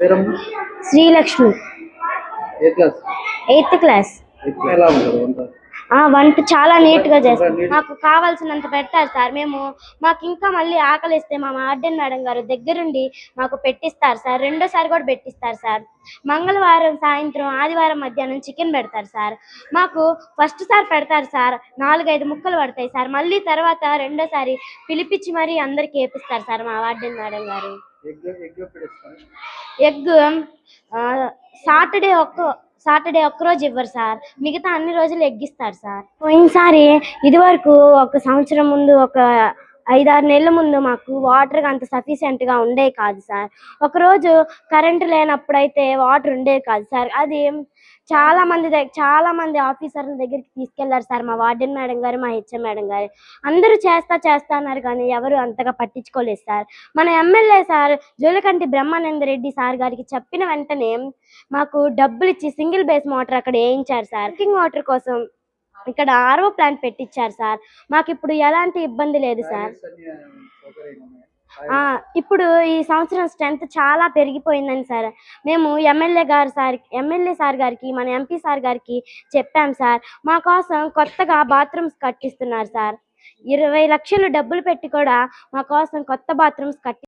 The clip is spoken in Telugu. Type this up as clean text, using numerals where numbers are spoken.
పేరమ్మా? శ్రీలక్ష్మి, ఏ క్లాస్? 8th class. ఎలా ఉంటుంది వంట? వంట చాలా నీట్గా చేస్తాం. మాకు కావాల్సినంత పెడతారు సార్. మాకు ఇంకా మళ్ళీ ఆకలిస్తే మా వార్డెన్ మేడం గారు దగ్గరుండి మాకు పెట్టిస్తారు సార్. రెండోసారి కూడా పెట్టిస్తారు సార్. మంగళవారం సాయంత్రం, ఆదివారం మధ్యాహ్నం చికెన్ పెడతారు సార్. మాకు ఫస్ట్ సారి పెడతారు సార్, 4-5 ముక్కలు పడతాయి సార్. మళ్ళీ తర్వాత రెండోసారి పిలిపించి మరీ అందరికి వేపిస్తారు సార్ మా వార్డెన్ మేడం గారు. ఎగ్ సాటర్డే ఒక్కరోజు ఇవ్వరు సార్, మిగతా అన్ని రోజులు ఎగ్ ఇస్తారు సార్. పోయినసారి ఇదివరకు 1 సంవత్సరం ముందు, ఒక 5-6 నెలల ముందు మాకు వాటర్ అంత సఫిషియెంట్గా ఉండేవి కాదు సార్. ఒకరోజు కరెంటు లేనప్పుడైతే వాటర్ ఉండేవి కాదు సార్. అది చాలా మంది ఆఫీసర్ల దగ్గరికి తీసుకెళ్లారు సార్ మా వార్డెన్ మేడం గారు, మా హెచ్ఎం మేడం గారు. అందరూ చేస్తా అన్నారు కానీ ఎవరు అంతగా పట్టించుకోలేదు సార్. మన MLA sir Julakanti Brahmananda Reddy sir గారికి చెప్పిన వెంటనే మాకు డబ్బులు ఇచ్చి సింగిల్ బేస్ మోటార్ అక్కడ వేయించారు సార్. డ్రింకింగ్ వాటర్ కోసం ఇక్కడ ఆర్ఓ ప్లాంట్ పెట్టించారు సార్. మాకు ఇప్పుడు ఎలాంటి ఇబ్బంది లేదు సార్. ఇప్పుడు ఈ సంవత్సరం స్ట్రెంత్ చాలా పెరిగిపోయిందని సార్ మేము ఎమ్మెల్యే సార్ గారికి, మన ఎంపీ సార్ గారికి చెప్పాం సార్. మా కోసం కొత్తగా బాత్రూమ్స్ కట్టిస్తున్నారు సార్. 20 లక్షలు డబ్బులు పెట్టి కూడా మా కోసం కొత్త బాత్రూమ్స్